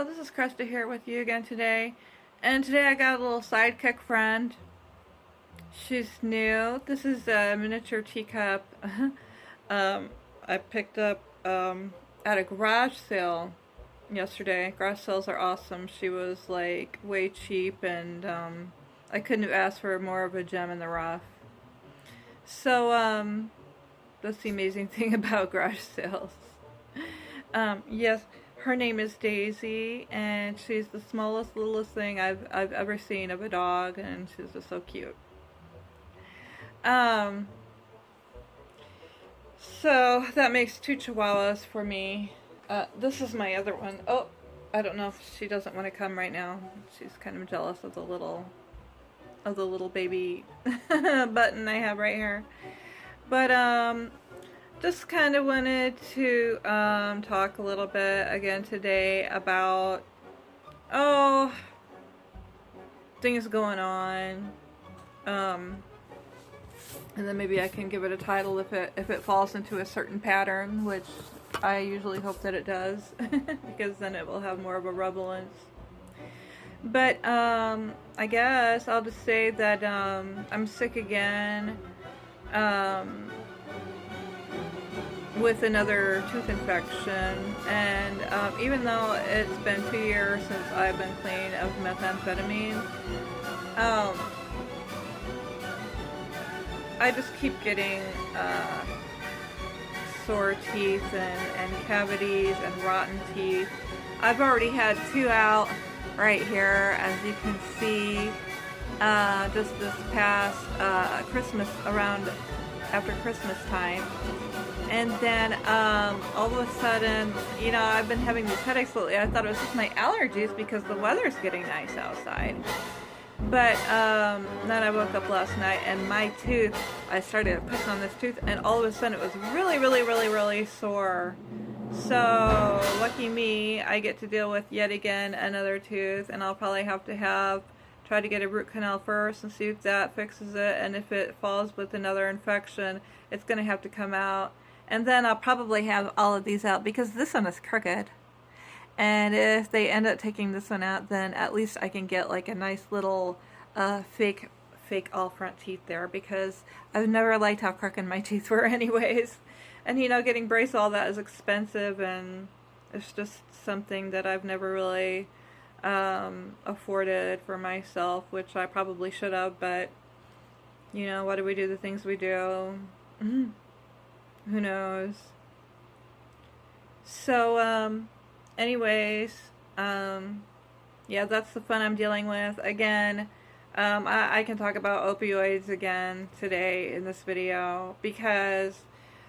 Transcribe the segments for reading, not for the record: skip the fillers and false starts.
Hello, this is Krista here with you again today. And today I got a little sidekick friend. She's new. This is a miniature teacup I picked up at a garage sale yesterday. Garage sales are awesome. She was like way cheap, and I couldn't have asked for more of a gem in the rough. So that's the amazing thing about garage sales. Yes, her name is Daisy, and she's the smallest, littlest thing I've ever seen of a dog, and she's just so cute. Um, so that makes two Chihuahuas for me. This is my other one. Oh, I don't know if she doesn't want to come right now. She's kind of jealous of the little baby button I have right here. But just kind of wanted to talk a little bit again today about things going on, and then maybe I can give it a title if it falls into a certain pattern, which I usually hope that it does, because then it will have more of a relevance. But I guess I'll just say that I'm sick again. With another tooth infection, and even though it's been 2 years since I've been clean of methamphetamine, I just keep getting sore teeth and cavities and rotten teeth. I've already had 2 out right here, as you can see, just this past Christmas, around after Christmas time. And then all of a sudden, I've been having these headaches lately. I thought it was just my allergies because the weather's getting nice outside. But then I woke up last night and my tooth, I started to push on this tooth, and all of a sudden it was really, really, really, really sore. So lucky me, I get to deal with yet again another tooth, and I'll probably have to try to get a root canal first and see if that fixes it. And if it falls with another infection, it's going to have to come out. And then I'll probably have all of these out because this one is crooked. And if they end up taking this one out, then at least I can get like a nice little fake all front teeth there, because I've never liked how crooked my teeth were anyways. And getting braces, all that is expensive, and it's just something that I've never really afforded for myself, which I probably should have, but why do we do the things we do? Who knows? So anyways, yeah, that's the fun I'm dealing with. Again, I can talk about opioids again today in this video, because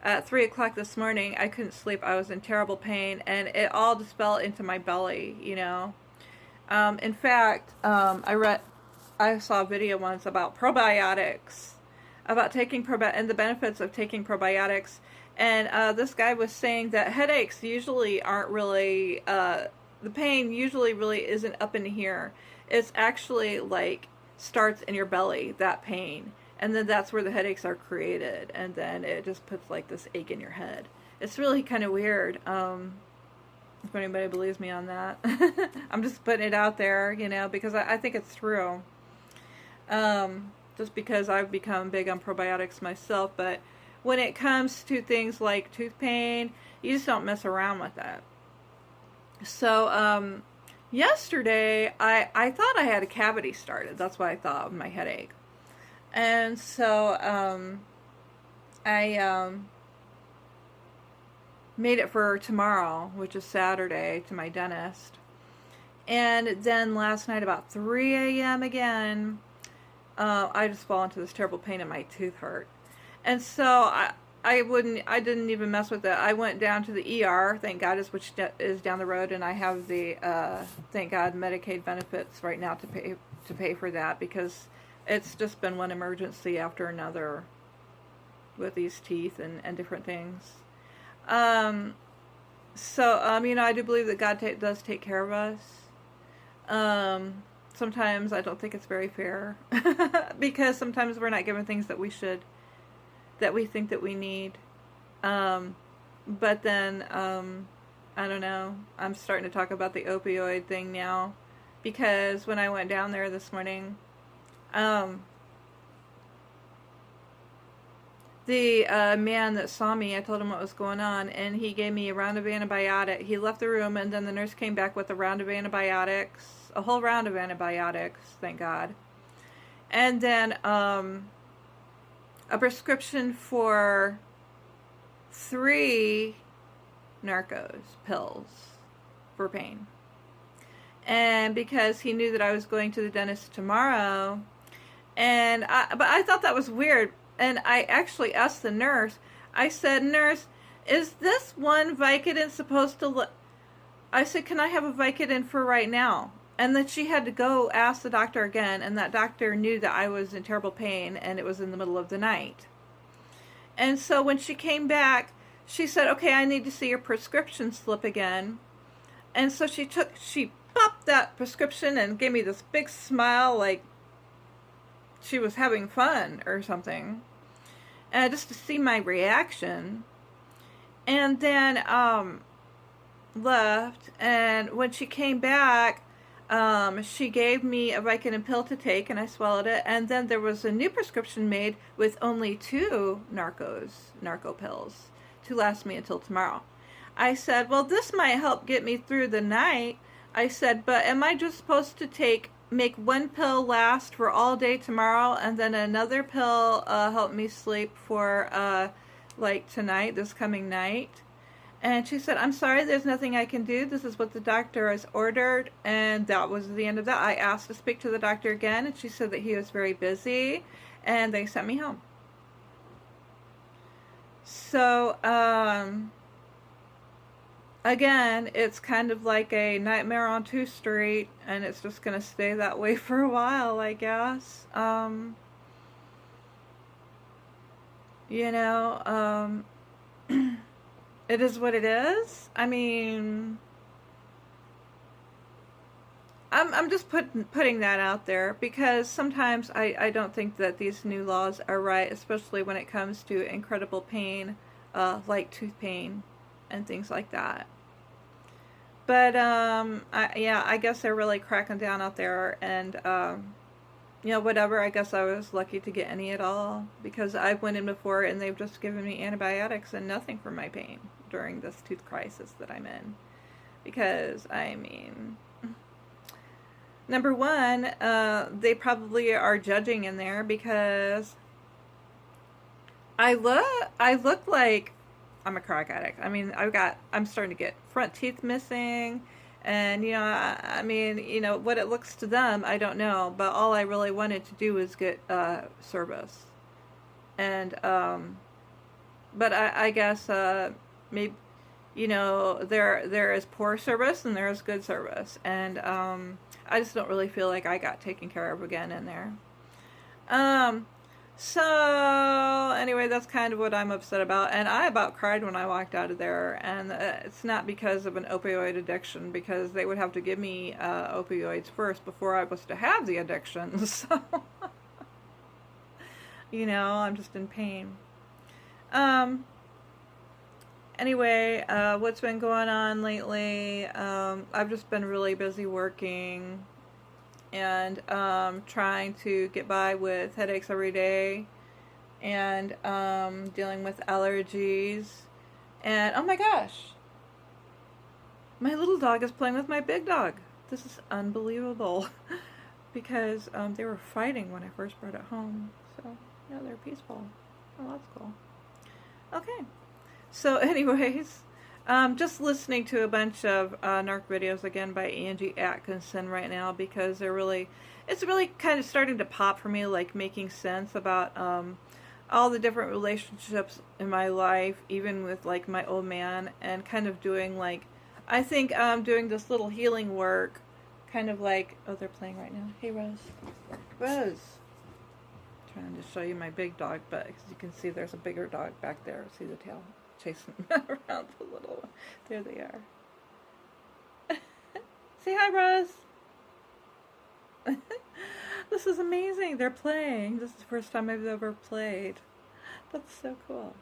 at 3 o'clock this morning I couldn't sleep. I was in terrible pain, and it all just fell into my belly. In fact, I saw a video once about probiotics, about taking and the benefits of taking probiotics, and this guy was saying that headaches usually aren't really, the pain usually really isn't up in here. It's actually like starts in your belly, that pain, and then that's where the headaches are created, and then it just puts like this ache in your head. It's really kind of weird. If anybody believes me on that. I'm just putting it out there, because I think it's true. Just because I've become big on probiotics myself, but when it comes to things like tooth pain, you just don't mess around with that. So, yesterday, I thought I had a cavity started. That's what I thought of my headache. And so, I made it for tomorrow, which is Saturday, to my dentist. And then last night about 3 a.m. again, I just fall into this terrible pain and my tooth hurt. And so I didn't even mess with it. I went down to the ER, thank God, which is down the road, and I have the thank God Medicaid benefits right now to pay for that, because it's just been one emergency after another with these teeth and different things. So I do believe that God does take care of us. Sometimes I don't think it's very fair, because sometimes we're not given things that we think that we need. But then I don't know. I'm starting to talk about the opioid thing now, because when I went down there this morning, um, the man that saw me, I told him what was going on, and he gave me a round of antibiotics. He left the room, and then the nurse came back with a round of antibiotics, a whole round of antibiotics, thank God. And then a prescription for 3 Narcos pills for pain. And because he knew that I was going to the dentist tomorrow, but I thought that was weird. And I actually asked the nurse, I said, "Nurse, is this one Vicodin supposed to I said, "Can I have a Vicodin for right now?" And then she had to go ask the doctor again, and that doctor knew that I was in terrible pain, and it was in the middle of the night. And so when she came back, she said, "Okay, I need to see your prescription slip again." And so she popped that prescription and gave me this big smile, like she was having fun or something, just to see my reaction. And then left, and when she came back, she gave me a Vicodin pill to take, and I swallowed it. And then there was a new prescription made with only 2 narco pills to last me until tomorrow. I said, "Well, this might help get me through the night." I said, "But am I just supposed to make 1 pill last for all day tomorrow, and then another pill help me sleep for like tonight, this coming night?" And she said, "I'm sorry, there's nothing I can do. This is what the doctor has ordered." And that was the end of that. I asked to speak to the doctor again, and she said that he was very busy, and they sent me home. So, again, it's kind of like a nightmare on 2 Street, and it's just going to stay that way for a while, I guess. You know, it is what it is. I mean, I'm just putting that out there, because sometimes I don't think that these new laws are right, especially when it comes to incredible pain, like tooth pain and things like that. But yeah, I guess they're really cracking down out there, and you know, whatever. I guess I was lucky to get any at all, because I went in before and they've just given me antibiotics and nothing for my pain during this tooth crisis that I'm in. Because, I mean, number one, they probably are judging in there, because I look like I'm a crack addict. I mean, I'm starting to get front teeth missing. And, you know, I mean, you know, what it looks to them, I don't know. But all I really wanted to do was get service. And, but I guess, maybe, you know, there is poor service and there is good service. And I just don't really feel like I got taken care of again in there. So, anyway, that's kind of what I'm upset about. And I about cried when I walked out of there. And it's not because of an opioid addiction, because they would have to give me opioids first before I was to have the addiction. So, you know, I'm just in pain. Anyway, what's been going on lately? I've just been really busy working, and trying to get by with headaches every day, and dealing with allergies. And oh my gosh, my little dog is playing with my big dog. This is unbelievable. Because they were fighting when I first brought it home. So yeah, they're peaceful. Oh, that's cool. Okay, so anyways, just listening to a bunch of narc videos again by Angie Atkinson right now, because it's really kind of starting to pop for me, like making sense about all the different relationships in my life, even with like my old man, and kind of doing like, I think doing this little healing work, kind of like, oh, they're playing right now. Hey, Rose. Rose. Trying to show you my big dog, but as you can see, there's a bigger dog back there. See the tail chasing around the little one. There they are. Say hi, Rose. This is amazing. They're playing. This is the first time I've ever played. That's so cool.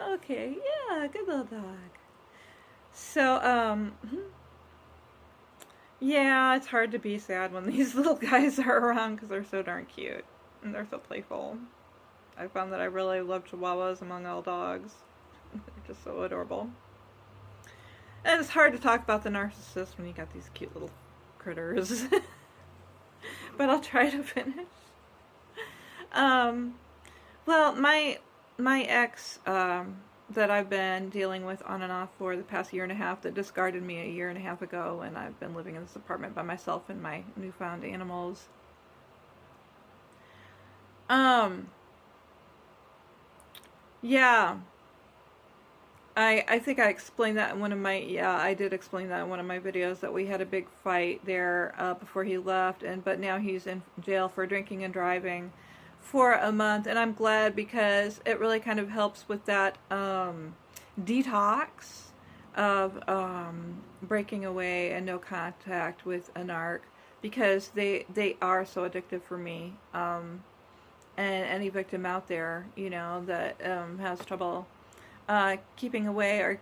Okay, yeah, good little dog. So, yeah, it's hard to be sad when these little guys are around because they're so darn cute and they're so playful. I found that I really love Chihuahuas among all dogs. They're just so adorable. And it's hard to talk about the narcissist when you got these cute little critters. But I'll try to finish. Um, well, my ex that I've been dealing with on and off for the past year and a half, that discarded me a year and a half ago, and I've been living in this apartment by myself and my newfound animals. Um, yeah, I think I explained that in one of my, yeah, I did explain that in one of my videos, that we had a big fight there before he left, but now he's in jail for drinking and driving for a month, and I'm glad because it really kind of helps with that detox of breaking away and no contact with a narc, because they are so addictive for me. And any victim out there, that has trouble keeping away or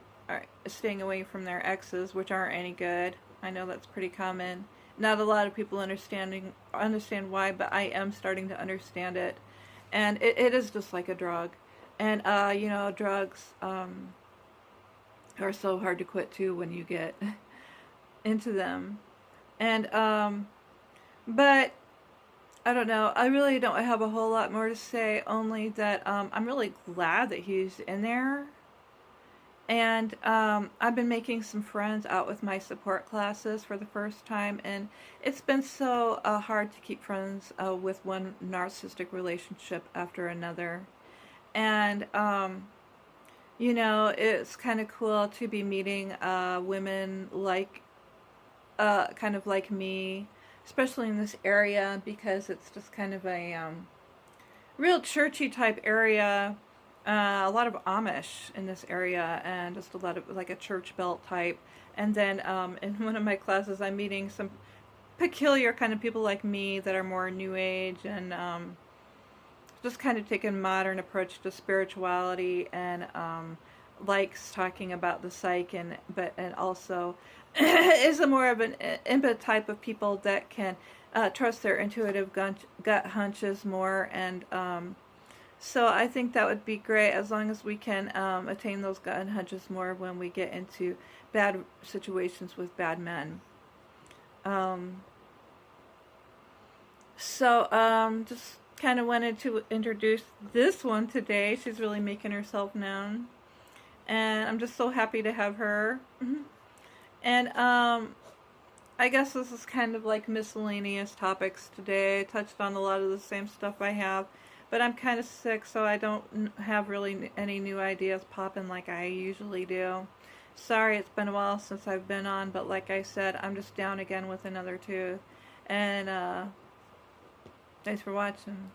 staying away from their exes, which aren't any good. I know that's pretty common. Not a lot of people understand why, but I am starting to understand it. And it is just like a drug. And, drugs are so hard to quit too when you get into them. And, but I don't know. I really don't have a whole lot more to say, only that I'm really glad that he's in there. And I've been making some friends out with my support classes for the first time, and it's been so hard to keep friends with one narcissistic relationship after another. And, it's kind of cool to be meeting women like, kind of like me, especially in this area, because it's just kind of a real churchy type area. A lot of Amish in this area, and just a lot of like a church belt type. And then in one of my classes, I'm meeting some peculiar kind of people like me that are more new age, and just kind of taking a modern approach to spirituality, and likes talking about the psyche, and also is a more of an empath type of people that can trust their intuitive gut hunches more. And so I think that would be great, as long as we can attain those gut hunches more when we get into bad situations with bad men. Just kind of wanted to introduce this one today. She's really making herself known, and I'm just so happy to have her. And I guess this is kind of like miscellaneous topics today. I touched on a lot of the same stuff I have, but I'm kind of sick, so I don't have really any new ideas popping like I usually do. Sorry, it's been a while since I've been on, but like I said, I'm just down again with another tooth. And thanks for watching.